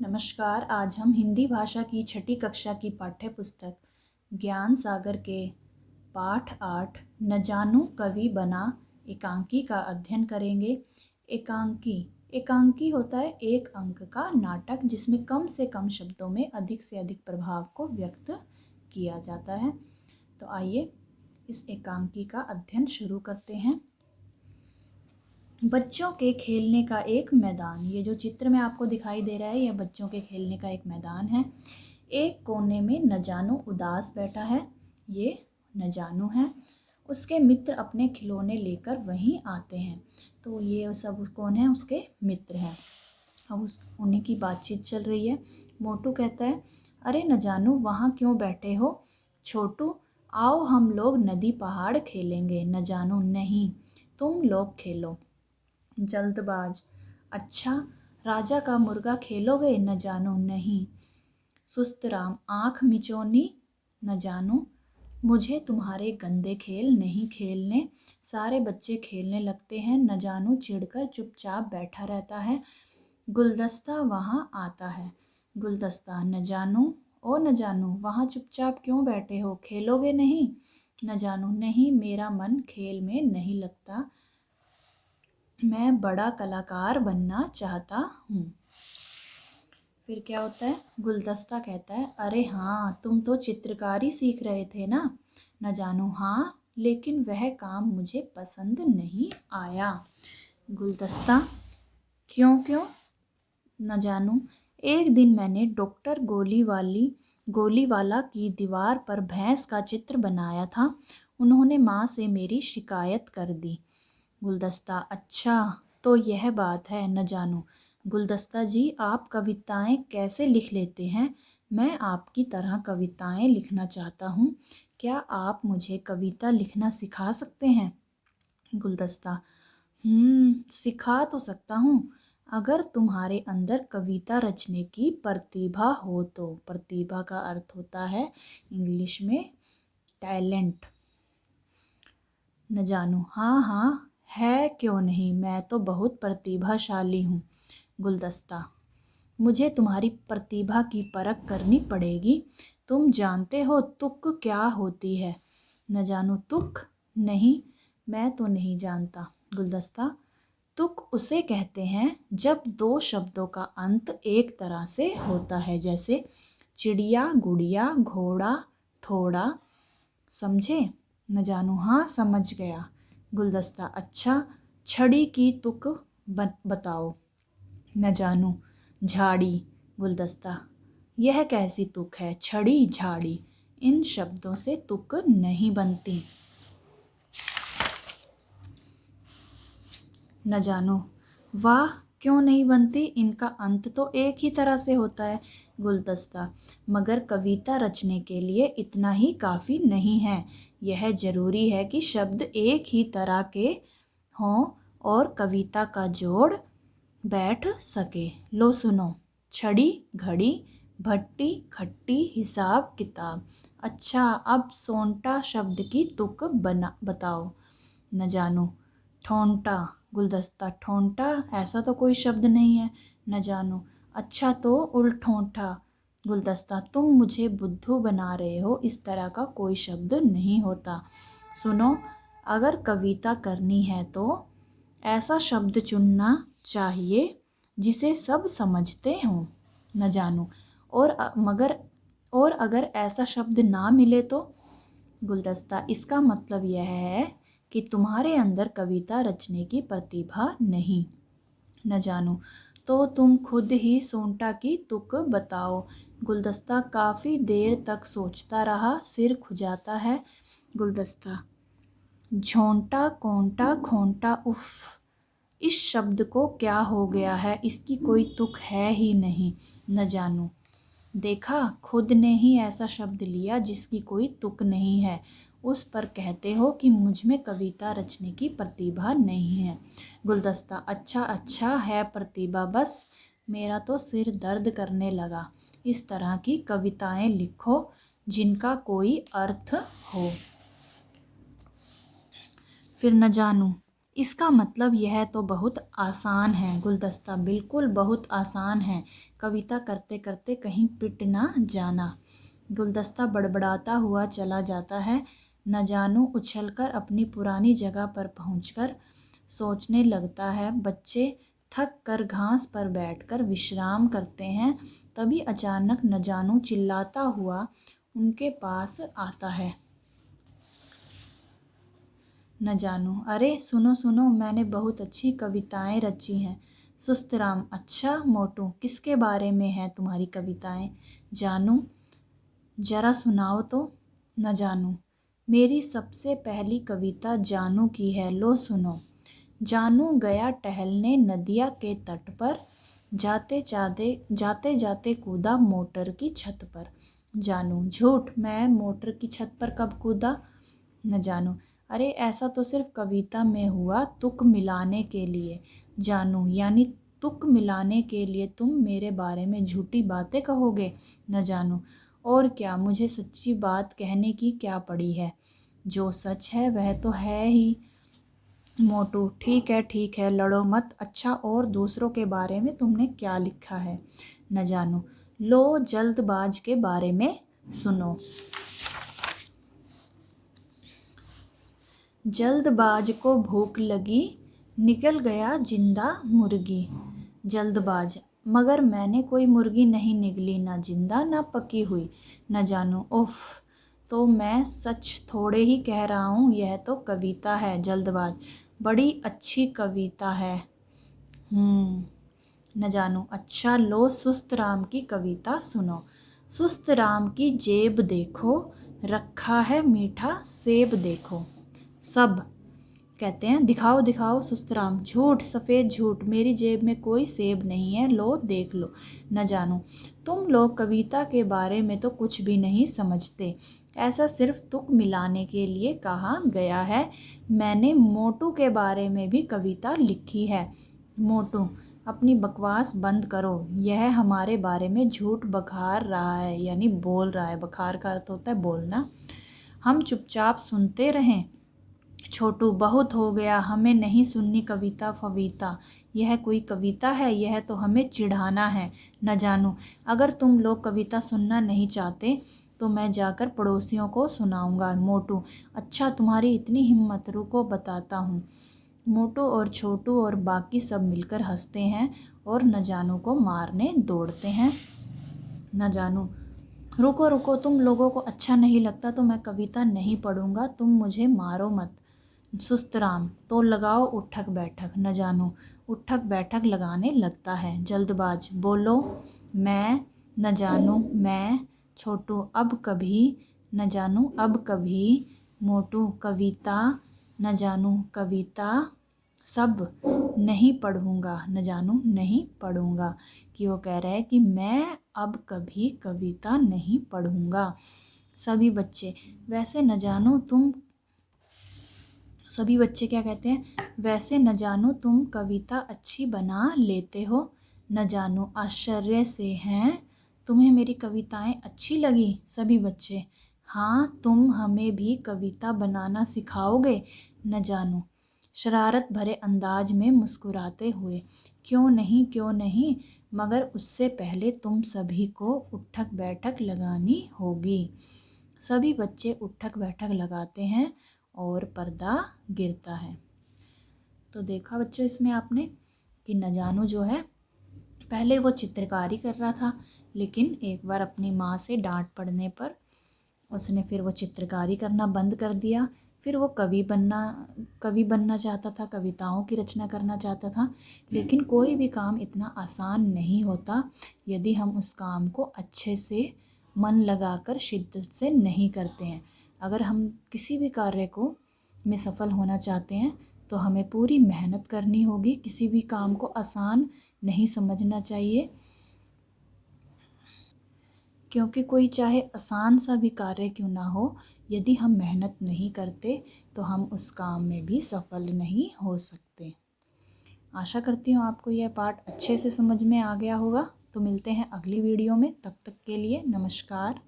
नमस्कार। आज हम हिंदी भाषा की छठी कक्षा की पाठ्य पुस्तक ज्ञान सागर के पाठ 8 न जानू कवि बना एकांकी का अध्ययन करेंगे। एकांकी एकांकी होता है एक अंक का नाटक जिसमें कम से कम शब्दों में अधिक से अधिक प्रभाव को व्यक्त किया जाता है। तो आइए इस एकांकी का अध्ययन शुरू करते हैं। बच्चों के खेलने का एक मैदान। ये जो चित्र में आपको दिखाई दे रहा है यह बच्चों के खेलने का एक मैदान है। एक कोने में न जानू उदास बैठा है। ये न जानू है। उसके मित्र अपने खिलौने लेकर वहीं आते हैं। तो ये सब कौन है? उसके मित्र हैं। अब उन्हीं की बातचीत चल रही है। मोटू कहता है, अरे न जानू वहाँ क्यों बैठे हो? छोटू, आओ हम लोग नदी पहाड़ खेलेंगे। न जानू, नहीं, तुम लोग खेलो। जल्दबाज, अच्छा, राजा का मुर्गा खेलोगे? न जानू, नहीं। सुस्त राम, आँख मिचौनी। न जानू, मुझे तुम्हारे गंदे खेल नहीं खेलने। सारे बच्चे खेलने लगते हैं। न जानू चिढ़कर चुपचाप बैठा रहता है। गुलदस्ता वहाँ आता है। गुलदस्ता, न जानू, ओ न जानू, वहाँ चुपचाप क्यों बैठे हो? खेलोगे नहीं? न जानू, नहीं, मेरा मन खेल में नहीं लगता। मैं बड़ा कलाकार बनना चाहता हूँ। फिर क्या होता है? गुलदस्ता कहता है, अरे हाँ, तुम तो चित्रकारी सीख रहे थे ना? न जानू, हाँ, लेकिन वह काम मुझे पसंद नहीं आया। गुलदस्ता, क्यों क्यों? न जानू, एक दिन मैंने डॉक्टर गोलीवाला की दीवार पर भैंस का चित्र बनाया था। उन्होंने माँ से मेरी शिकायत कर दी। गुलदस्ता, अच्छा, तो यह बात है। न जानू, गुलदस्ता जी, आप कविताएं कैसे लिख लेते हैं? मैं आपकी तरह कविताएं लिखना चाहता हूँ। क्या आप मुझे कविता लिखना सिखा सकते हैं? गुलदस्ता, सिखा तो सकता हूँ, अगर तुम्हारे अंदर कविता रचने की प्रतिभा हो तो। प्रतिभा का अर्थ होता है इंग्लिश में टैलेंट। न जानू, हाँ हाँ है, क्यों नहीं, मैं तो बहुत प्रतिभाशाली हूँ। गुलदस्ता, मुझे तुम्हारी प्रतिभा की परख करनी पड़ेगी। तुम जानते हो तुक क्या होती है? न जानू, तुक? नहीं, मैं तो नहीं जानता। गुलदस्ता, तुक उसे कहते हैं जब दो शब्दों का अंत एक तरह से होता है, जैसे चिड़िया, गुड़िया, घोड़ा, थोड़ा। समझे? न जानू, हाँ, समझ गया। गुलदस्ता, अच्छा, छड़ी की तुक बताओ। न जानू, झाड़ी। गुलदस्ता, यह कैसी तुक है? छड़ी, झाड़ी, इन शब्दों से तुक नहीं बनती। न जानू, वाह, क्यों नहीं बनती? इनका अंत तो एक ही तरह से होता है। गुलदस्ता, मगर कविता रचने के लिए इतना ही काफ़ी नहीं है। यह जरूरी है कि शब्द एक ही तरह के हों और कविता का जोड़ बैठ सके। लो सुनो, छड़ी, घड़ी, भट्टी, खट्टी, हिसाब, किताब। अच्छा, अब सोंटा शब्द की तुक बताओ। न जानू, ठोंटा। गुलदस्ता, ठोंटा, ऐसा तो कोई शब्द नहीं है। न जानू, अच्छा, तो उलठोंठा। गुलदस्ता, तुम मुझे बुद्धू बना रहे हो, इस तरह का कोई शब्द नहीं होता। सुनो, अगर कविता करनी है तो ऐसा शब्द चुनना चाहिए जिसे सब समझते हों। न जानू, और अगर ऐसा शब्द ना मिले तो? गुलदस्ता, इसका मतलब यह है कि तुम्हारे अंदर कविता रचने की प्रतिभा नहीं। न जानू, तो तुम खुद ही सोंटा की तुक बताओ। गुलदस्ता काफ़ी देर तक सोचता रहा, सिर खुजाता है। गुलदस्ता, झोंटा, कोंटा, खोंटा, उफ, इस शब्द को क्या हो गया है? इसकी कोई तुक है ही नहीं। न जानू, देखा, खुद ने ही ऐसा शब्द लिया जिसकी कोई तुक नहीं है, उस पर कहते हो कि मुझ में कविता रचने की प्रतिभा नहीं है। गुलदस्ता, अच्छा अच्छा है प्रतिभा, बस मेरा तो सिर दर्द करने लगा। इस तरह की कविताएं लिखो जिनका कोई अर्थ हो। फिर न जानू, इसका मतलब यह तो बहुत आसान है। गुलदस्ता बिल्कुल बहुत आसान है। कविता करते करते कहीं पिट ना जाना। गुलदस्ता बड़बड़ाता हुआ चला जाता है। न जानू उछलकर अपनी पुरानी जगह पर पहुंचकर सोचने लगता है। बच्चे थक कर घास पर बैठकर विश्राम करते हैं। तभी अचानक न जानू चिल्लाता हुआ उनके पास आता है। न जानू, अरे सुनो सुनो, मैंने बहुत अच्छी कविताएं रची हैं। सुस्तराम, अच्छा मोटू, किसके बारे में है तुम्हारी कविताएं? जानू, जरा सुनाओ तो। न जानू, मेरी सबसे पहली कविता जानू की है, लो सुनो। जानू गया टहलने नदिया के तट पर, जाते जाते कूदा मोटर की छत पर। जानू, झूठ, मैं मोटर की छत पर कब कूदा? न जानू, अरे ऐसा तो सिर्फ कविता में हुआ, तुक मिलाने के लिए। जानू, यानी तुक मिलाने के लिए तुम मेरे बारे में झूठी बातें कहोगे? न जानू, और क्या, मुझे सच्ची बात कहने की क्या पड़ी है? जो सच है वह तो है ही। मोटू, ठीक है, लड़ो मत। अच्छा, और दूसरों के बारे में तुमने क्या लिखा है? न जानू, लो जल्दबाज के बारे में सुनो। जल्दबाज को भूख लगी, निकल गया जिंदा मुर्गी। जल्दबाज, मगर मैंने कोई मुर्गी नहीं निगली, ना जिंदा ना पकी हुई। न जानू, उफ, तो मैं सच थोड़े ही कह रहा हूँ, यह तो कविता है। जल्दबाज, बड़ी अच्छी कविता है। न जानू, अच्छा लो सुस्त राम की कविता सुनो। सुस्त राम की जेब देखो, रखा है मीठा सेब देखो। सब कहते हैं, दिखाओ दिखाओ सुस्तराम। झूठ, सफ़ेद झूठ, मेरी जेब में कोई सेब नहीं है, लो देख लो। न जानू, तुम लोग कविता के बारे में तो कुछ भी नहीं समझते। ऐसा सिर्फ तुक मिलाने के लिए कहा गया है। मैंने मोटू के बारे में भी कविता लिखी है। मोटू, अपनी बकवास बंद करो। यह हमारे बारे में झूठ बखार रहा है, यानी बोल रहा है। बखार का अर्थ होता है बोलना। हम चुपचाप सुनते रहें। छोटू, बहुत हो गया, हमें नहीं सुननी कविता फविता। यह कोई कविता है? यह तो हमें चिढ़ाना है। न जानू, अगर तुम लोग कविता सुनना नहीं चाहते तो मैं जाकर पड़ोसियों को सुनाऊंगा। मोटू, अच्छा तुम्हारी इतनी हिम्मत, रुको बताता हूँ। मोटू और छोटू और बाकी सब मिलकर हंसते हैं और न जानू को मारने दौड़ते हैं। न जानू, रुको रुको, तुम लोगों को अच्छा नहीं लगता तो मैं कविता नहीं पढ़ूंगा, तुम मुझे मारो मत। सुस्तराम, तो लगाओ उठक बैठक। न जानू उठक बैठक लगाने लगता है। जल्दबाज, बोलो। मैं। न जानू, मैं। छोटू, अब कभी। न जानू, अब कभी। मोटू, कविता। न जानू, कविता। सब, नहीं पढ़ूंगा। न जानू, नहीं पढ़ूंगा। कि वो कह रहा है कि मैं अब कभी कविता नहीं पढ़ूंगा। सभी बच्चे, वैसे न जानू तुम सभी बच्चे क्या कहते हैं? वैसे न जानू तुम कविता अच्छी बना लेते हो। न जानू आश्चर्य से, हैं, तुम्हें मेरी कविताएं अच्छी लगी? सभी बच्चे, हाँ, तुम हमें भी कविता बनाना सिखाओगे? न जानू शरारत भरे अंदाज में मुस्कुराते हुए, क्यों नहीं क्यों नहीं, मगर उससे पहले तुम सभी को उठक बैठक लगानी होगी। सभी बच्चे उठक बैठक लगाते हैं और पर्दा गिरता है। तो देखा बच्चों इसमें आपने कि न जानू जो है पहले वो चित्रकारी कर रहा था, लेकिन एक बार अपनी माँ से डांट पड़ने पर उसने फिर वो चित्रकारी करना बंद कर दिया। फिर वो कवि बनना चाहता था, कविताओं की रचना करना चाहता था। लेकिन कोई भी काम इतना आसान नहीं होता यदि हम उस काम को अच्छे से मन लगाकर शिद्दत से नहीं करते हैं। अगर हम किसी भी कार्य को में सफल होना चाहते हैं तो हमें पूरी मेहनत करनी होगी। किसी भी काम को आसान नहीं समझना चाहिए, क्योंकि कोई चाहे आसान सा भी कार्य क्यों ना हो, यदि हम मेहनत नहीं करते तो हम उस काम में भी सफल नहीं हो सकते। आशा करती हूँ आपको यह पाठ अच्छे से समझ में आ गया होगा। तो मिलते हैं अगली वीडियो में, तब तक के लिए नमस्कार।